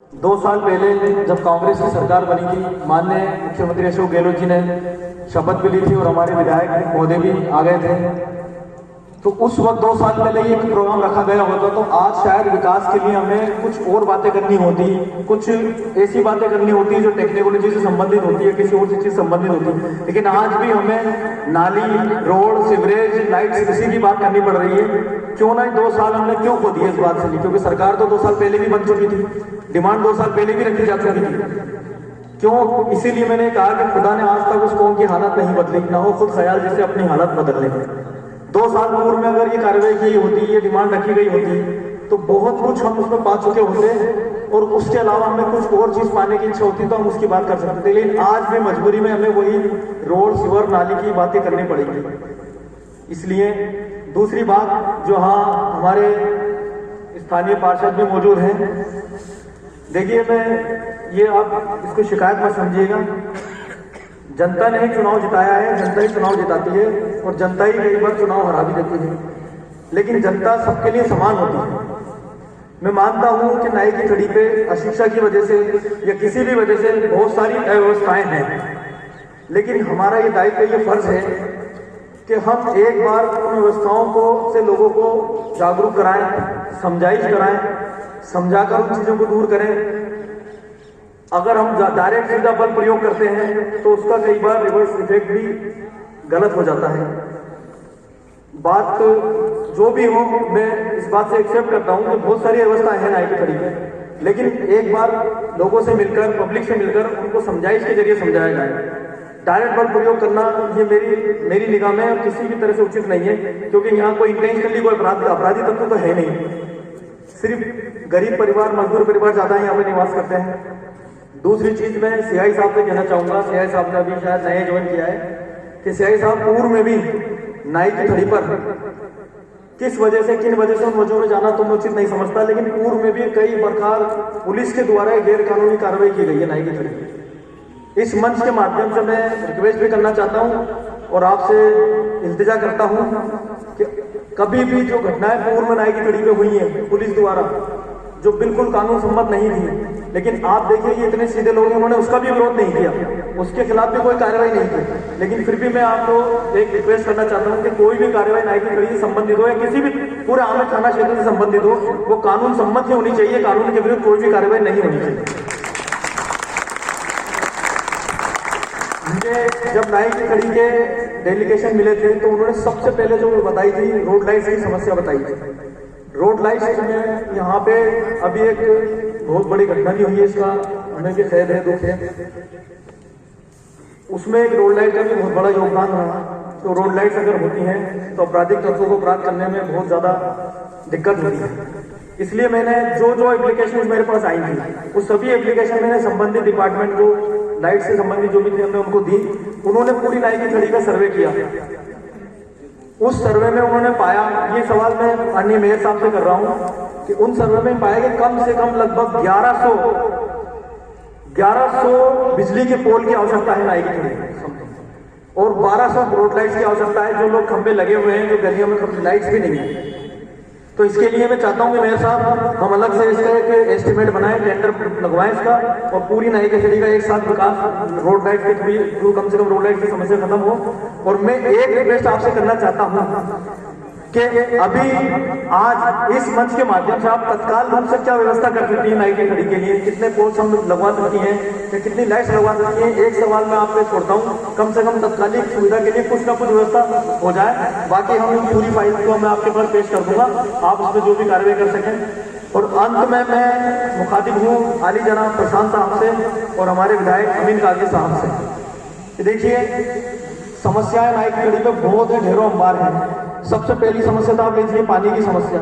2 साल पहले जब कांग्रेस की सरकार बनी थी, माननीय मुख्यमंत्री अशोक गहलोत जी ने शपथ भी ली थी और हमारे विधायक महोदय भी आ गए थे। तो उस वक्त 2 साल पहले ही एक प्रोग्राम रखा गया होता, तो आज शायद विकास के लिए हमें कुछ और बातें करनी होती, कुछ ऐसी बातें करनी होती जो टेक्नोलॉजी से संबंधित होती है, किसी और चीज से संबंधित होती है। लेकिन आज भी हमें नाली, रोड, सीवरेज, लाइट्स, इसी की बात करनी पड़ रही है। क्यों ना 2 साल हमने क्यों खो दिए इस बात से नहीं? क्योंकि सरकार तो 2 साल पहले भी बन चुकी थी, डिमांड 2 साल पहले भी रखी जा चुकी थी। क्यों? इसीलिए मैंने कहा कि खुदा ने आज तक उस कौम की हालत नहीं बदली, ना हो खुद ख्याल जिससे अपनी हालत बदल ले। 2 साल पूर्व में अगर ये कार्रवाई की होती, ये डिमांड रखी गई होती, तो बहुत कुछ हम उसमें पा चुके होते, और उसके अलावा हमें कुछ और चीज पाने की इच्छा होती तो हम उसकी बात कर सकते थे। लेकिन आज भी मजबूरी में हमें वही रोड, सीवर, नाली की बातें करनी पड़ेगी। इसलिए दूसरी बात जो, हाँ, हमारे स्थानीय पार्षद भी मौजूद हैं। देखिए, मैं ये आप इसको शिकायत मत समझिएगा, जनता ने ही चुनाव जिताया है, जनता ही चुनाव जिताती है, और जनता ही कई बार चुनाव हरा भी देती है। लेकिन जनता सबके लिए समान होती है। मैं मानता हूं कि नाई की खड़ी पे अशिक्षा की वजह से या किसी भी वजह से बहुत सारी अव्यवस्थाएं हैं, लेकिन हमारा ये दायित्व, ये फर्ज है कि हम एक बार उन व्यवस्थाओं को से लोगों को जागरूक कराएं, समझाइश कराएं, समझाकर उन चीजों को दूर करें। अगर हम डायरेक्ट सीधा बल प्रयोग करते हैं तो उसका कई बार रिवर्स इफेक्ट भी गलत हो जाता है। बात जो भी हो, मैं इस बात से एक्सेप्ट करता हूं कि बहुत सारी व्यवस्थाएं हैं नाई की खड़ी में, लेकिन एक बार लोगों से मिलकर, पब्लिक से मिलकर उनको समझाइश के जरिए समझाया जाए। डायरेक्ट बल प्रयोग करना ये मेरी निगाह में किसी भी तरह से उचित नहीं है, क्योंकि यहाँ कोई इंटेंशनली कोई अपराधी तत्व तो है नहीं। सिर्फ गरीब परिवार, मजदूर परिवार ज्यादा यहाँ पे निवास करते हैं। दूसरी चीज मैं सीआई साहब से कहना चाहूंगा, सीआई साहब ने अभी शायद नया ज्वाइन किया है, कि सीआई साहब पूर्व में भी नाई की खड़ी पर किस वजह से, किन वजह से उन वजहों में जाना तो मैं उचित नहीं समझता, लेकिन पूर्व में भी कई प्रकार पुलिस के द्वारा गैर कानूनी कार्रवाई की गई है नाई की खड़ी। इस मंच के माध्यम से मैं रिक्वेस्ट भी करना चाहता हूं और आपसे इल्तिजा करता हूं कि कभी भी जो घटनाएं पूर्व में नाई की खड़ी पे हुई हैं पुलिस द्वारा, जो बिल्कुल कानून सम्मत नहीं थी, लेकिन आप देखिए ये इतने सीधे लोग हैं, उन्होंने उसका भी विरोध नहीं किया, उसके खिलाफ भी कोई कार्रवाई नहीं की। लेकिन फिर भी मैं आपको एक रिक्वेस्ट करना चाहता हूं कि कोई भी कार्रवाई नाई की खड़ी से संबंधित हो या किसी भी पूरे आमेर थाना क्षेत्र से संबंधित हो, वो कानून सम्मत ही होनी चाहिए, कानून के विरुद्ध कोई भी कार्रवाई नहीं होनी चाहिए। मुझे जब नाई की खड़ी के डेलीगेशन मिले थे तो उन्होंने सबसे पहले जो बताई थी, रोड लाइट्स की समस्या बताई थी। रोड लाइट्स में यहाँ पे अभी एक बहुत बड़ी घटना भी हुई है, इसका हमें भी खेद है, दुख है। उसमें एक रोड लाइट का भी बहुत बड़ा योगदान रहा। तो रोड लाइट्स अगर होती हैं तो आपराधिक तत्वों को अपराध करने में बहुत ज्यादा दिक्कत होती है। इसलिए मैंने जो एप्लीकेशन मेरे पास आई थी, वो सभी एप्लीकेशन मैंने संबंधित डिपार्टमेंट को, लाइट से संबंधित जो भी थे, हमने उनको दी। उन्होंने पूरी नाई की खड़ी का सर्वे किया। उस सर्वे में उन्होंने पाया, ये सवाल मैं माननीय मेयर साहब से कर रहा हूं, कि उन सर्वे में पाया कि कम से कम लगभग 1100 बिजली के पोल की आवश्यकता है नाई की खड़ी में, और 1200 रोड लाइट्स की आवश्यकता है। जो लोग खंभे लगे हुए हैं, जो गलियों में लाइट्स भी नहीं है। तो इसके लिए मैं चाहता हूं कि मेयर साहब हम अलग से इसका एक एस्टिमेट बनाएं, टेंडर लगवाएं इसका, और पूरी नाई की खड़ी का एक साथ विकास, रोड लाइट के थ्रू कम से कम रोड लाइट की समस्या खत्म हो। और मैं एक रिक्वेस्ट आपसे करना चाहता हूं कि अभी आज इस मंच के माध्यम से आप तत्काल रूप से क्या व्यवस्था कर सकती है नाई की खड़ी के लिए, कितने पोल्स हम लगवा सकती हैं या कितनी लाइट्स लगवा सकती हैं, एक सवाल मैं आप पे छोड़ता हूँ। कम से कम तत्कालिक सुविधा के लिए कुछ ना कुछ व्यवस्था हो जाए। बाकी हम पूरी फाइल को मैं आपके पास पेश कर दूंगा, आप उसमें जो भी कार्रवाई कर सकें। और अंत में मैं मुखातिब हूँ आली जनाब प्रशांत साहब से और हमारे विधायक अमीन काजी साहब से। देखिए, समस्याएं नाई की खड़ी पे बहुत है, ढेरों अंबार है। सबसे पहली समस्या तो आप लीजिए पानी की समस्या।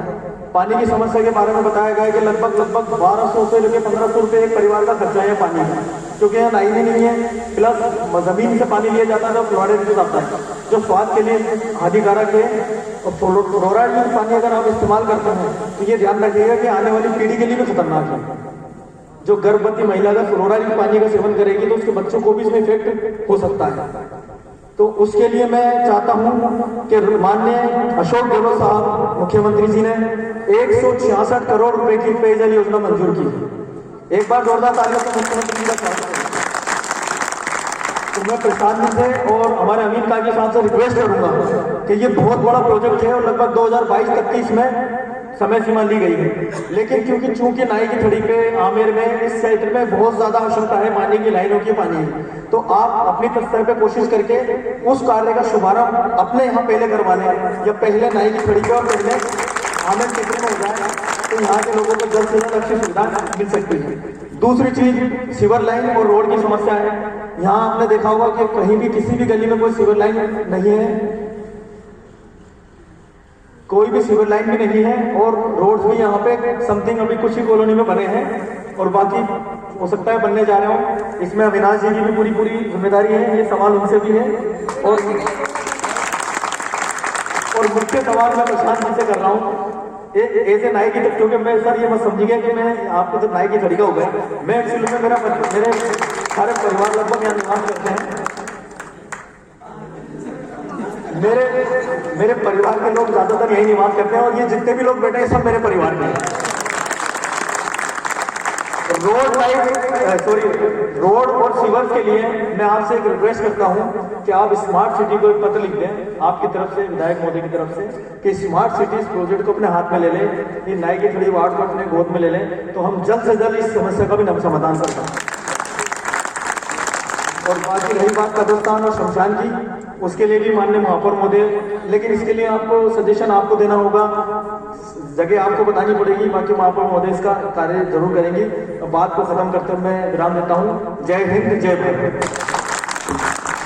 पानी की समस्या के बारे में बताया गया है कि लगभग 1200 से लेकर 1500 रुपए एक परिवार का खर्चा है पानी का, क्योंकि यहाँ नाली नहीं है, प्लस जमीन से पानी लिया जाता है तो फ्लोराइड युक्त आता है, जो स्वास्थ्य के लिए हानिकारक है। और फ्लोराइड युक्त पानी अगर आप इस्तेमाल करते हैं तो ये ध्यान रखिएगा कि आने वाली पीढ़ी के लिए भी खतरनाक है। जो गर्भवती महिला अगर फ्लोराइड युक्त पानी का सेवन करेगी तो उसके बच्चों को भी इसमें इफेक्ट हो सकता है। तो उसके लिए मैं चाहता हूं कि माननीय अशोक गहलोत साहब मुख्यमंत्री जी ने 166 करोड़ रुपए की पेयजल योजना मंजूर की। एक बार जोरदार तालियों से मुख्यमंत्री जी का स्वागत करें। तो मैं प्रशांत जी से और हमारे अमीन काजी साहब से रिक्वेस्ट करूंगा कि ये बहुत बड़ा प्रोजेक्ट है और लगभग 2022 तक की इसमें समय सीमा ली गई है, लेकिन क्योंकि चूंकि नाई की थड़ी पे आमेर में इस क्षेत्र में बहुत ज्यादा आवश्यकता है पानी की, लाइनों की पानी की, तो आप अपनी स्तर पे कोशिश करके उस कार्य का शुभारंभ अपने यहाँ पहले करवा लें, या पहले नाई की थड़ी पे और पहले आमेर क्षेत्र में हो जाए, तो यहाँ के लोगों को जल्द से जल्द अच्छी सुविधा मिल सकती है। दूसरी चीज सीवर लाइन और रोड की समस्या है। यहाँ आपने देखा होगा कि कहीं भी किसी भी गली में कोई सीवर लाइन नहीं है, कोई भी सीवर लाइन भी नहीं है, और रोड्स भी यहाँ पे समथिंग अभी कुछ ही कॉलोनी में बने हैं और बाकी हो सकता है बनने जा रहे हो। इसमें अविनाश जी की भी पूरी जिम्मेदारी है, ये सवाल उनसे भी है। और मुख्य सवाल मैं प्रशांत जी से कर रहा हूँ ऐसे नाई की, क्योंकि मैं सर ये मत समझिए कि मैं आपको जब नाई की थड़ी का हो गया, मैं एक्चुअली में मेरे सारे परिवार लगभग यहाँ निवास करते हैं। मेरे परिवार के लोग ज्यादातर यही निवास करते हैं और ये जितने भी लोग बैठे हैं सब मेरे परिवार के हैं। रोड और सीवर्स के लिए मैं आपसे एक रिक्वेस्ट करता हूं कि आप स्मार्ट सिटी को एक पत्र लिख दें आपकी तरफ से, विधायक मोदी की तरफ से, कि स्मार्ट सिटी इस प्रोजेक्ट को अपने हाथ में ले लें, ये नाई की थड़ी वार्ड को अपने गोद में ले लें, तो हम जल्द से जल्द इस समस्या का भी समाधान कर पाएं। और बाकी रही बात कब्रिस्तान और शमशान की, उसके लिए भी माननीय महापौर महोदय, लेकिन इसके लिए आपको सजेशन आपको देना होगा, जगह आपको बतानी पड़ेगी, बाकी महापौर महोदय इसका कार्य जरूर करेंगी। बात को खत्म करते हुए मैं विराम देता हूँ। जय हिंद, जय भारत।